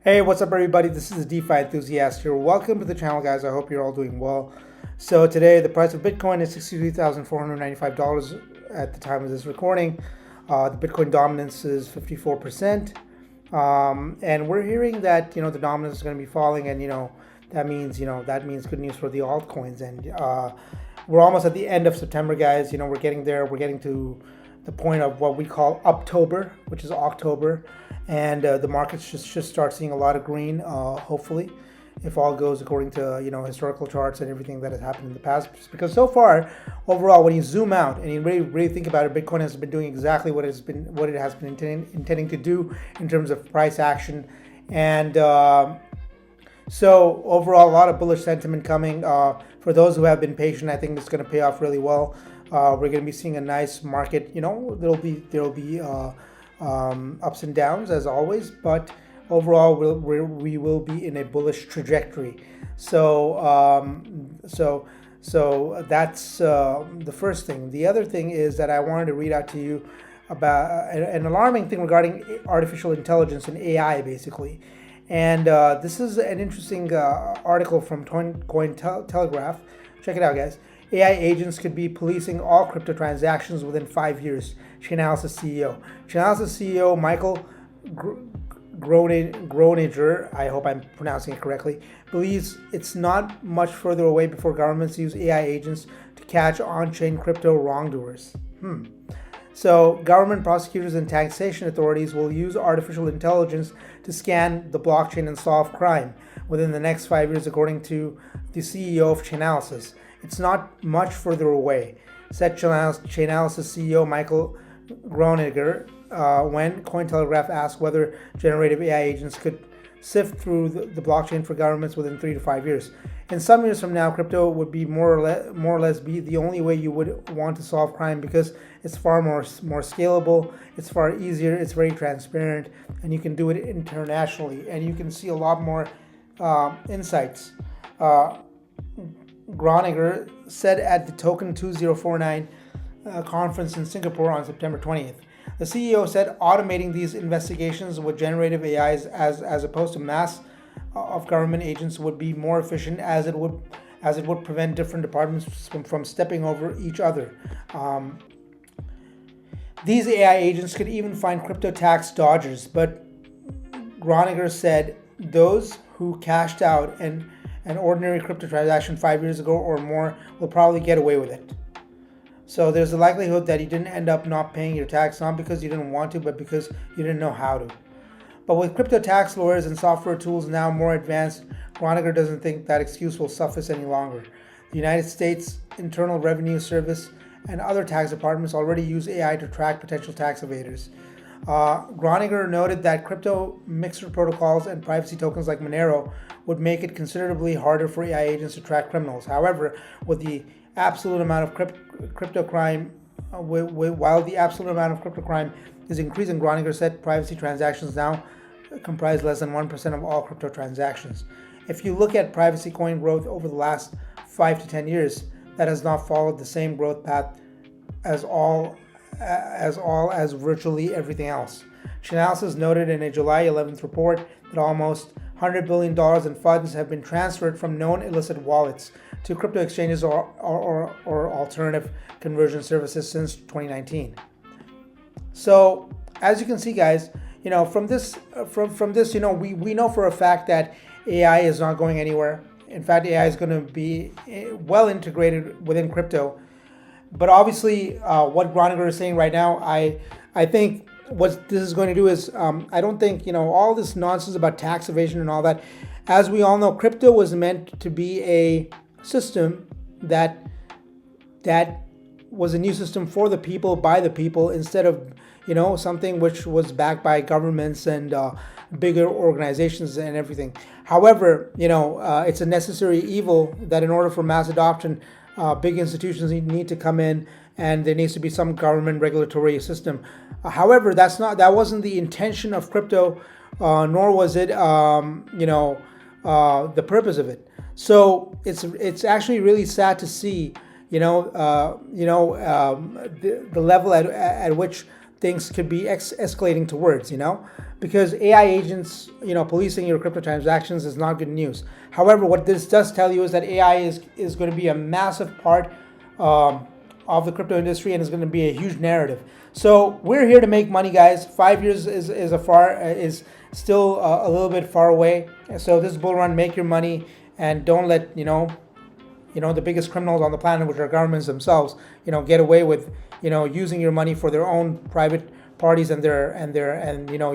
Hey, what's up, everybody? This is DeFi enthusiast here. Welcome to the channel, guys. I hope you're all doing well. So today, the price of Bitcoin is $63,495 at the time of this recording. The Bitcoin dominance is 54%, and we're hearing that the dominance is going to be falling, and that means good news for the altcoins. And we're almost at the end of September, guys. We're getting there. We're getting to the point of what we call Uptober, which is October, and the markets should start seeing a lot of green, hopefully, if all goes according to historical charts and everything that has happened in the past. Because so far, overall, when you zoom out and you really think about it, Bitcoin has been doing exactly what it has been intending to do in terms of price action, and so overall, a lot of bullish sentiment coming. For those who have been patient, I think it's going to pay off really well. We're going to be seeing a nice market. There'll be ups and downs as always, but overall we will be in a bullish trajectory. So that's the first thing. The other thing is that I wanted to read out to you about an alarming thing regarding artificial intelligence and AI, basically. And this is an interesting article from Cointelegraph. Check it out, guys. AI agents could be policing all crypto transactions within 5 years, Chainalysis CEO. Chainalysis CEO Michael Groninger, I hope I'm pronouncing it correctly, believes it's not much further away before governments use AI agents to catch on-chain crypto wrongdoers. So government prosecutors and taxation authorities will use artificial intelligence to scan the blockchain and solve crime within the next 5 years, according to the CEO of Chainalysis. It's not much further away, said Chainalysis CEO Michael Groninger when Cointelegraph asked whether generative AI agents could sift through the blockchain for governments within 3 to 5 years. In some years from now, crypto would be more or less be the only way you would want to solve crime, because it's far more scalable, it's far easier, it's very transparent, and you can do it internationally, and you can see a lot more insights. Groninger said at the Token 2049 conference in Singapore on September 20th. The CEO said automating these investigations with generative AIs as opposed to mass of government agents would be more efficient, as it would prevent different departments from stepping over each other. These AI agents could even find crypto tax dodgers, but Groninger said those who cashed out an ordinary crypto transaction 5 years ago or more will probably get away with it. So there's a likelihood that you didn't end up not paying your tax, not because you didn't want to, but because you didn't know how to. But with crypto tax lawyers and software tools now more advanced, Groninger doesn't think that excuse will suffice any longer. The United States Internal Revenue Service and other tax departments already use AI to track potential tax evaders. Groninger noted that crypto mixer protocols and privacy tokens like Monero would make it considerably harder for AI agents to track criminals. However, with the absolute amount of crypto crime, while the absolute amount of crypto crime is increasing, Groninger said privacy transactions now comprise less than 1% of all crypto transactions. If you look at privacy coin growth over the last 5 to 10 years, that has not followed the same growth path as virtually everything else. Chainalysis noted in a July 11th report that almost $100 billion in funds have been transferred from known illicit wallets to crypto exchanges or alternative conversion services since 2019. So as you can see, guys, from this, we know for a fact that AI is not going anywhere. In fact, AI is going to be well integrated within crypto. But obviously, what Groninger is saying right now, I think what this is going to do is, I don't think, all this nonsense about tax evasion and all that. As we all know, crypto was meant to be a system that was a new system for the people, by the people, instead of, something which was backed by governments and bigger organizations and everything. However, it's a necessary evil that in order for mass adoption, big institutions need to come in, and there needs to be some government regulatory system. However, that wasn't the intention of crypto, nor was it the purpose of it. So it's actually really sad to see the level at which things could be escalating towards, because AI agents, policing your crypto transactions is not good news. However, what this does tell you is that AI is going to be a massive part of the crypto industry and is going to be a huge narrative. So we're here to make money, guys. 5 years is still a little bit far away. So this bull run, make your money, and don't let the biggest criminals on the planet, which are governments themselves, get away with using your money for their own private parties and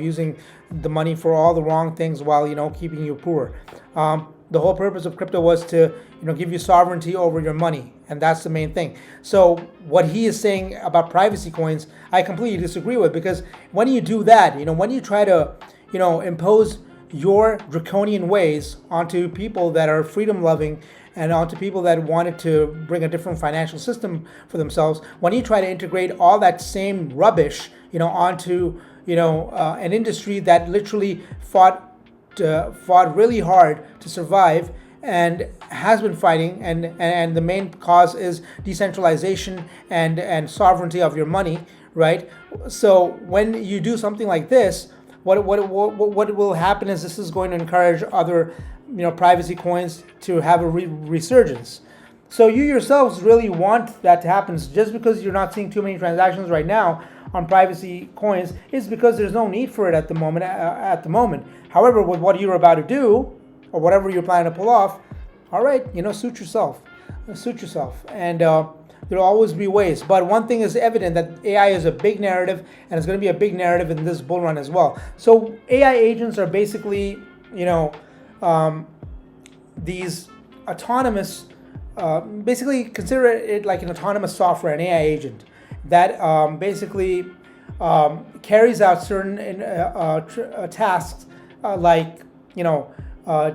using the money for all the wrong things while keeping you poor. The whole purpose of crypto was to give you sovereignty over your money, and that's the main thing. So what he is saying about privacy coins, I completely disagree with, because when you do that, when you try to impose your draconian ways onto people that are freedom loving and onto people that wanted to bring a different financial system for themselves, when you try to integrate all that same rubbish onto an industry that literally fought really hard to survive and has been fighting, and the main cause is decentralization and sovereignty of your money, right? So when you do something like this, what will happen is this is going to encourage other privacy coins to have a resurgence. So you yourselves really want that to happen. Just because you're not seeing too many transactions right now on privacy coins is because there's no need for it at the moment. However, with what you're about to do, or whatever you're planning to pull off, all right, suit yourself, and there'll always be ways. But one thing is evident, that AI is a big narrative, and it's going to be a big narrative in this bull run as well. So AI agents are basically, these autonomous, basically consider it like an autonomous software, an AI agent that basically carries out certain tasks like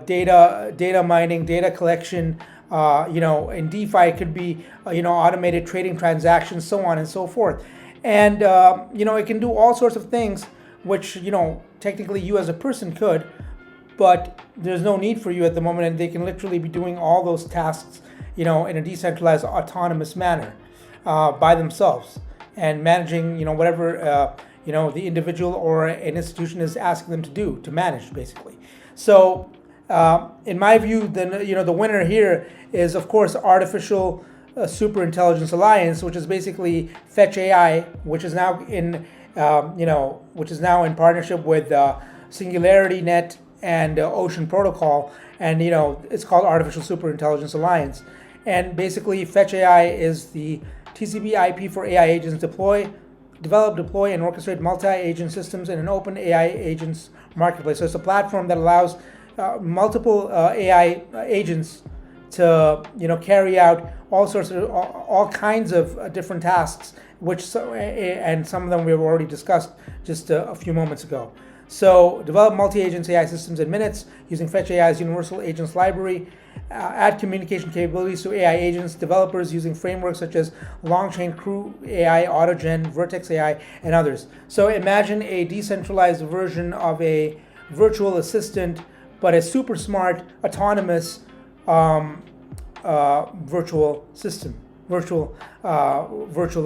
data mining, data collection. In DeFi, it could be automated trading transactions, so on and so forth. And it can do all sorts of things, which technically you as a person could, but there's no need for you at the moment, and they can literally be doing all those tasks, in a decentralized, autonomous manner by themselves, and managing, whatever the individual or an institution is asking them to manage, basically. So, in my view, the winner here is, of course, Artificial Super Intelligence Alliance, which is basically Fetch AI, which is now in partnership with Singularity Net and Ocean Protocol, and it's called Artificial Super Intelligence Alliance. And basically, Fetch AI is the TCP IP for AI agents develop, deploy, and orchestrate multi-agent systems in an open AI agents marketplace. So it's a platform that allows multiple AI agents to carry out all kinds of different tasks, and some of them we've already discussed just a few moments ago. So develop multi-agent AI systems in minutes using Fetch AI's Universal Agents Library. Add communication capabilities to AI agents, developers using frameworks such as Longchain Crew AI, AutoGen, Vertex AI, and others. So imagine a decentralized version of a virtual assistant, but a super smart, autonomous virtual system, virtual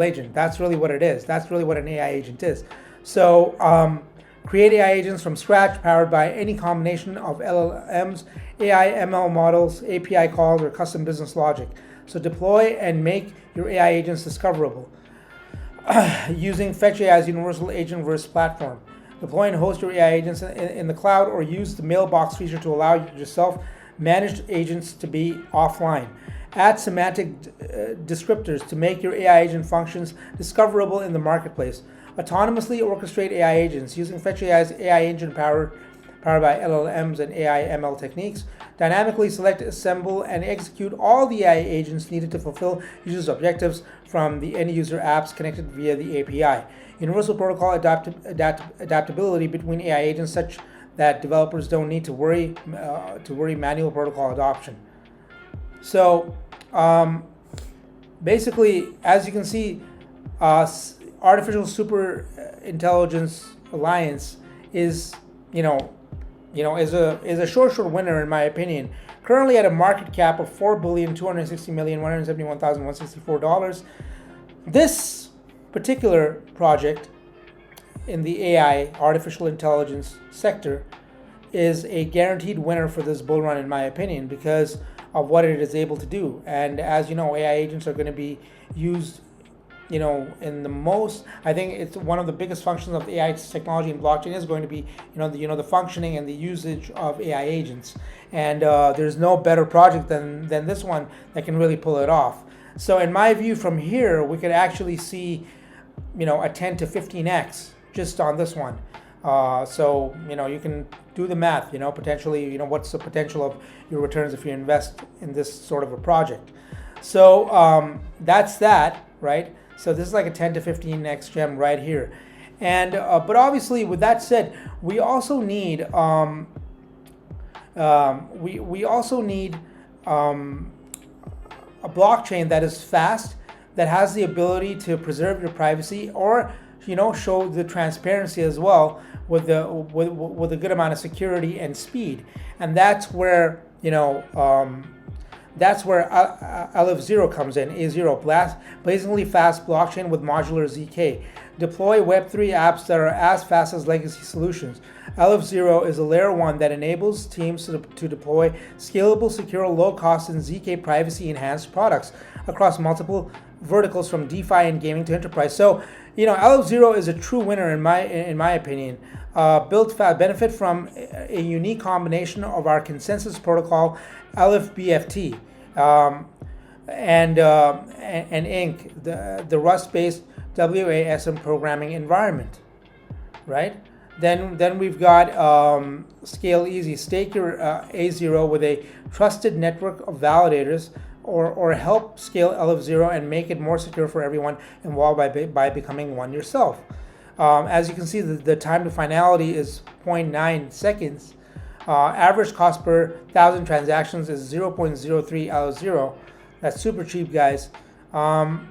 agent. That's really what it is. That's really what an AI agent is. So create AI agents from scratch, powered by any combination of LLMs, AI, ML models, API calls, or custom business logic. So deploy and make your AI agents discoverable using Fetch AI's Universal Agentverse platform. Deploy and host your AI agents in the cloud, or use the mailbox feature to allow yourself managed agents to be offline. Add semantic descriptors to make your AI agent functions discoverable in the marketplace. Autonomously orchestrate AI agents using Fetch AI's AI engine powered by LLMs and AI ML techniques. Dynamically select, assemble, and execute all the AI agents needed to fulfill users' objectives from the end user apps connected via the API. Universal Protocol adaptability between AI agents such that developers don't need to worry manual protocol adoption. So basically, as you can see, Artificial Super Intelligence Alliance is a short winner in my opinion. Currently at a market cap of $4,260,171,164. This particular project in the AI, artificial intelligence sector, is a guaranteed winner for this bull run, in my opinion, because of what it is able to do. And as you know, AI agents are going to be used, in the most. I think it's one of the biggest functions of AI technology and blockchain is going to be, the functioning and the usage of AI agents. And there's no better project than this one that can really pull it off. So in my view, from here, we could actually see, a 10 to 15x just on this one. So, you can do the math, potentially, what's the potential of your returns if you invest in this sort of a project. So that's that, right? So this is like a 10 to 15x gem right here. And, but obviously with that said, we also need, we also need a blockchain that is fast, that has the ability to preserve your privacy, or show the transparency as well, with a good amount of security and speed. And that's where LF0 comes in. A0, blazingly fast blockchain with modular ZK. Deploy Web3 apps that are as fast as legacy solutions. LF0 is a layer 1 that enables teams to deploy scalable, secure, low-cost, and ZK privacy-enhanced products across multiple verticals, from DeFi and gaming to enterprise. So, LF0 is a true winner in my opinion. Built fast, benefit from a unique combination of our consensus protocol, LFBFT, and INC, the Rust-based WASM programming environment, right? Then we've got Scale Easy. Stake your A0 with a trusted network of validators, or help scale LF0 and make it more secure for everyone involved by becoming one yourself. As you can see, the time to finality is 0.9 seconds. Average cost per 1,000 transactions is 0.03 LF0. That's super cheap, guys. And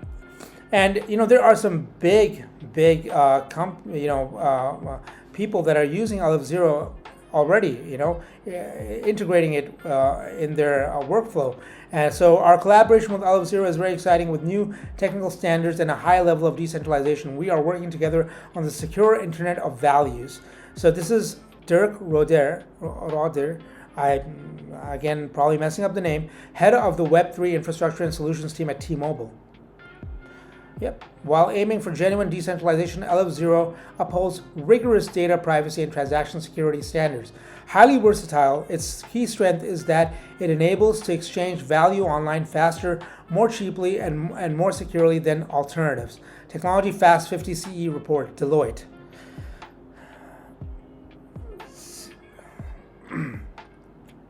there are some big people that are using LF0 already, integrating it in their workflow. And so our collaboration with LF0 is very exciting, with new technical standards and a high level of decentralization. We are working together on the secure Internet of Values. So this is Dirk Roder, I again probably messing up the name, head of the Web3 infrastructure and solutions team at T-Mobile. Yep. While aiming for genuine decentralization, LF0 upholds rigorous data privacy and transaction security standards. Highly versatile, its key strength is that it enables to exchange value online faster, more cheaply, and more securely than alternatives. Technology Fast 50 CE report, Deloitte.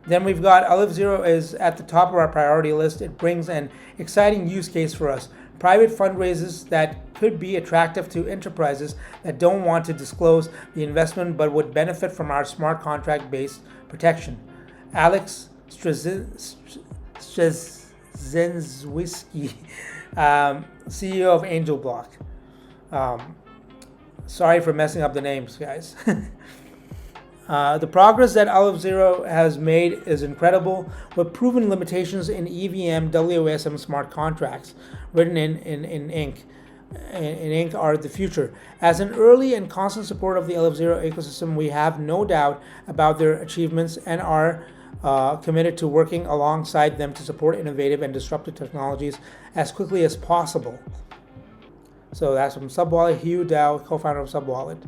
Then we've got LF0 is at the top of our priority list. It brings an exciting use case for us. Private fundraisers that could be attractive to enterprises that don't want to disclose the investment but would benefit from our smart contract-based protection. Alex Strzynski, CEO of Angel Block. Sorry for messing up the names, guys. The progress that LF0 has made is incredible, with proven limitations in EVM WASM smart contracts written in INC. In INC are the future. As an early and constant supporter of the LF0 ecosystem, we have no doubt about their achievements and are committed to working alongside them to support innovative and disruptive technologies as quickly as possible. So that's from Subwallet, Hugh Dow, co-founder of Subwallet.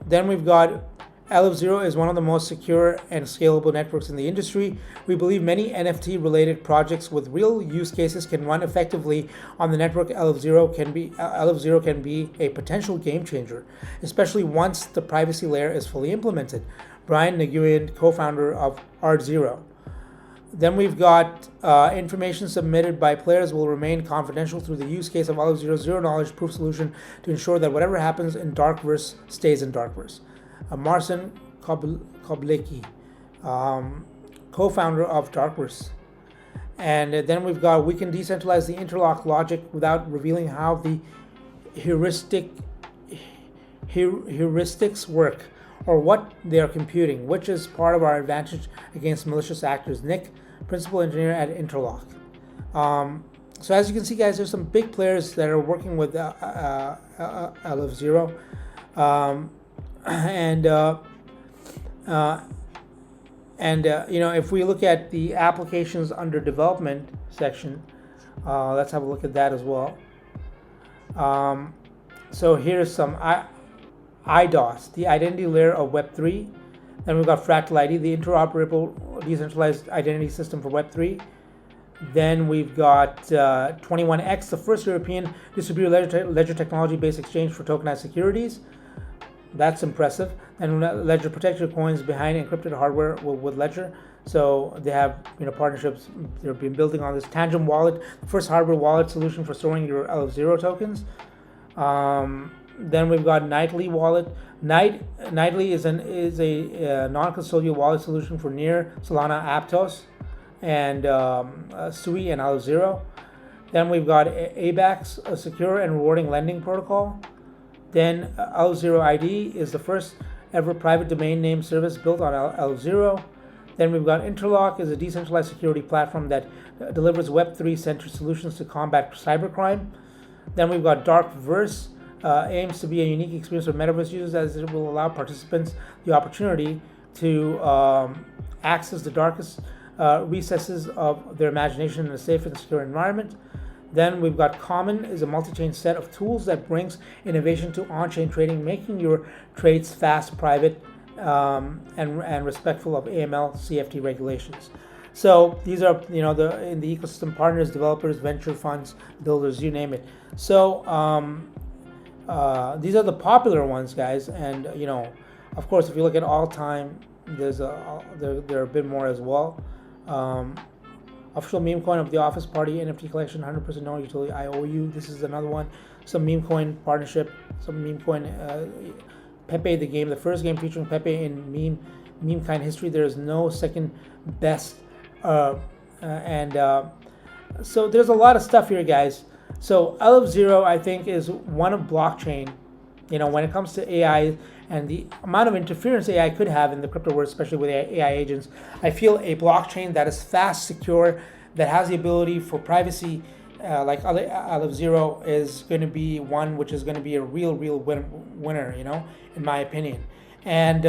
Then we've got LF0 is one of the most secure and scalable networks in the industry. We believe many NFT-related projects with real use cases can run effectively on the network. LF0 can be a potential game changer, especially once the privacy layer is fully implemented. Brian Nguyen, co-founder of Art0. Then we've got information submitted by players will remain confidential through the use case of LF0's zero-knowledge proof solution to ensure that whatever happens in Darkverse stays in Darkverse. Marcin Koblecki, co-founder of Darkverse. And then we've got, we can decentralize the interlock logic without revealing how the heuristics work, or what they are computing, which is part of our advantage against malicious actors. Nick, principal engineer at Interlock. So as you can see, guys, there's some big players that are working with LF0, if we look at the applications under development section, let's have a look at that as well. So here's some IDOS, the identity layer of Web3. Then we've got Fractal ID, the interoperable decentralized identity system for Web3. Then we've got 21X, the first European distributed ledger technology-based exchange for tokenized securities. That's impressive. And Ledger protects your coins behind encrypted hardware with Ledger. So they have partnerships. They've been building on this. Tangent Wallet, the first hardware wallet solution for storing your LF0 tokens. Then we've got Nightly Wallet. Nightly is a non-custodial wallet solution for Near, Solana, Aptos, and Sui and LF0. Then we've got ABAX, a secure and rewarding lending protocol. Then LF0 ID is the first ever private domain name service built on LF0. Then we've got Interlock, is a decentralized security platform that delivers Web3-centered solutions to combat cybercrime. Then we've got Darkverse, aims to be a unique experience for metaverse users, as it will allow participants the opportunity to access the darkest recesses of their imagination in a safe and secure environment. Then we've got Common, is a multi-chain set of tools that brings innovation to on-chain trading, making your trades fast, private, and respectful of AML, CFT regulations. So these are, in the ecosystem partners, developers, venture funds, builders, you name it. So these are the popular ones, guys. And of course, if you look at all time, there are a bit more as well. Official meme coin of the Office Party NFT collection, 100% no utility IOU. This is another one. Some meme coin partnership. Some meme coin. Pepe the game, the first game featuring Pepe in meme kind history. There is no second best. So there's a lot of stuff here, guys. So LF0, I think, is one of blockchain. When it comes to AI and the amount of interference AI could have in the crypto world, especially with AI agents, I feel a blockchain that is fast, secure, that has the ability for privacy, like LF0, is going to be one which is going to be a real winner, in my opinion. And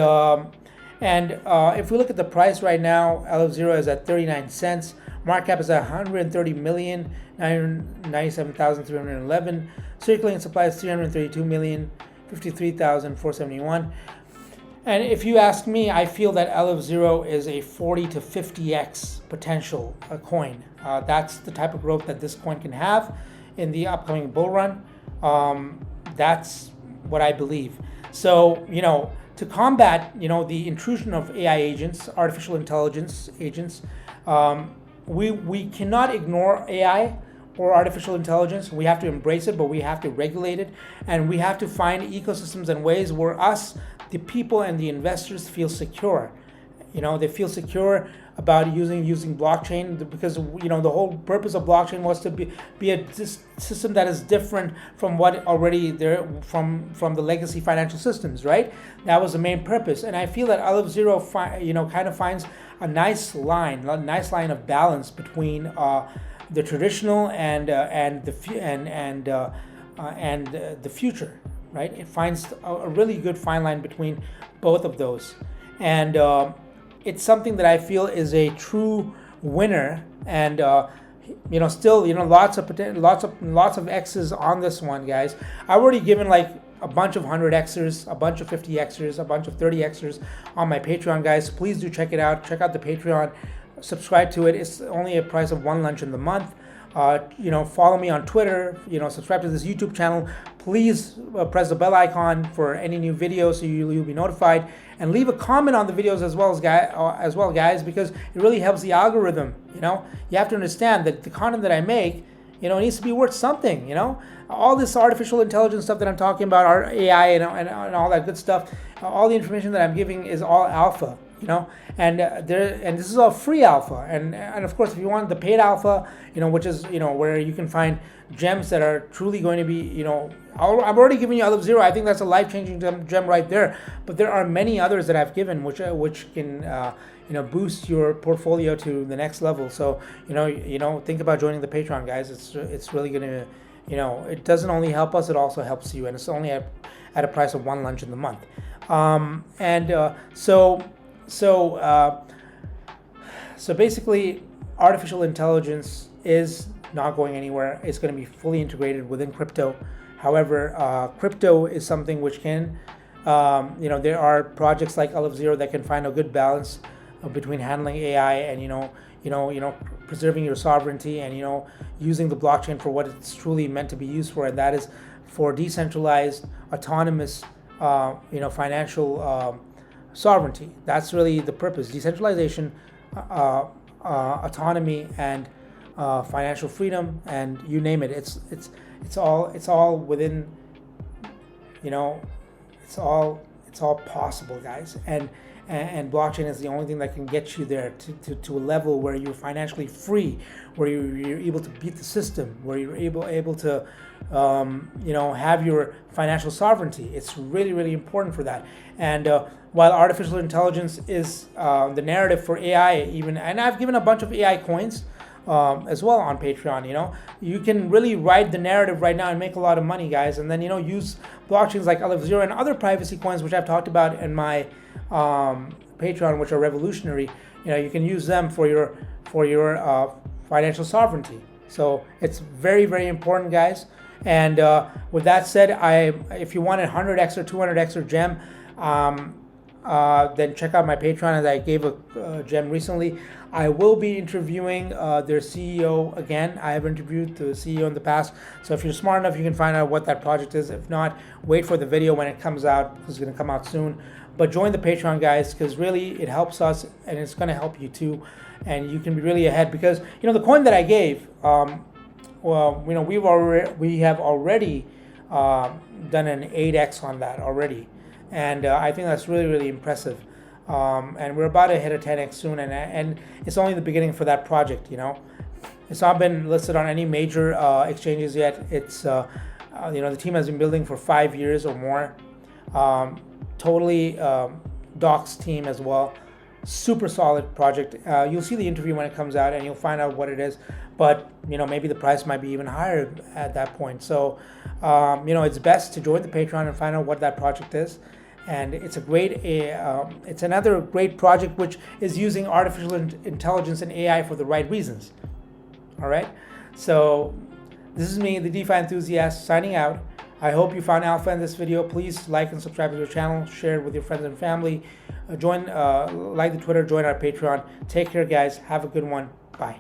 if we look at the price right now, LF0 is at 39 cents. Market cap is at 130,997,311. Circulating supply is 332,053,471. And if you ask me, I feel that LF0 is a 40 to 50x potential coin. That's the type of growth that this coin can have in the upcoming bull run. That's what I believe. So, to combat, the intrusion of AI agents, artificial intelligence agents, we cannot ignore AI or artificial intelligence. We have to embrace it, but we have to regulate it, and we have to find ecosystems and ways where us, the people and the investors, feel secure. They feel secure about using blockchain, because the whole purpose of blockchain was to be a system that is different from what already there from the legacy financial systems, right? That was the main purpose, and I feel that LF0 kind of finds a nice line of balance between the traditional and the future, right? It finds a really good fine line between both of those, and it's something that I feel is a true winner, and still lots of X's on this one, guys. I've already given like a bunch of 100Xers, a bunch of 50Xers, a bunch of 30Xers on my Patreon, guys. Please do check it out. Check out the Patreon. Subscribe to it. It's only a price of one lunch in the month. Follow me on Twitter. Subscribe to this YouTube channel. Please press the bell icon for any new videos so you'll be notified. And leave a comment on the videos as well, guys, because it really helps the algorithm. You have to understand that the content that I make, it needs to be worth something. All this artificial intelligence stuff that I'm talking about, our AI and all that good stuff, all the information that I'm giving is all alpha. and this is all free alpha, and of course if you want the paid alpha, which is where you can find gems that are truly going to be, I've already given you Olive Zero. I think that's a life-changing gem right there, but there are many others that I've given which can boost your portfolio to the next level. So think about joining the Patreon, guys. It's really gonna, it doesn't only help us, it also helps you, and it's only at a price of one lunch in the month. So basically, artificial intelligence is not going anywhere. It's going to be fully integrated within crypto. However, crypto is something which can, there are projects like Olive Zero that can find a good balance between handling AI and preserving your sovereignty and using the blockchain for what it's truly meant to be used for, and that is for decentralized, autonomous, financial sovereignty. That's really the purpose: decentralization, autonomy, and financial freedom, and you name it. It's all within. It's all possible, guys. And blockchain is the only thing that can get you there to a level where you're financially free, where you're able to beat the system, where you're able to have your financial sovereignty. It's really, really important for that. And while artificial intelligence is the narrative for AI, and I've given a bunch of AI coins as well on Patreon. You can really ride the narrative right now and make a lot of money, guys, and then use blockchains like Olive Zero and other privacy coins, which I've talked about in my Patreon, which are revolutionary. You can use them for your financial sovereignty. So it's very, very important, guys. And with that said, if you want a 100x or 200x or gem, then check out my Patreon, as I gave a gem recently. I will be interviewing their CEO again. I have interviewed the CEO in the past, so if you're smart enough, you can find out what that project is. If not, wait for the video when it comes out, because it's going to come out soon. But join the Patreon, guys, because really it helps us, and it's going to help you too, and you can be really ahead. Because the coin that I gave, we have already done an 8x on that already, and I think that's really, really impressive. And we're about to hit a 10x soon, and it's only the beginning for that project. It's not been listed on any major exchanges yet. It's the team has been building for 5 years or more. Totally Doc's team as well. Super solid project. You'll see the interview when it comes out, and you'll find out what it is. But maybe the price might be even higher at that point. So it's best to join the Patreon and find out what that project is. And it's it's another great project which is using artificial intelligence and AI for the right reasons. All right. So this is me, the DeFi enthusiast, signing out. I hope you found alpha in this video. Please like and subscribe to the channel, share it with your friends and family. Like the Twitter, join our Patreon. Take care, guys. Have a good one. Bye.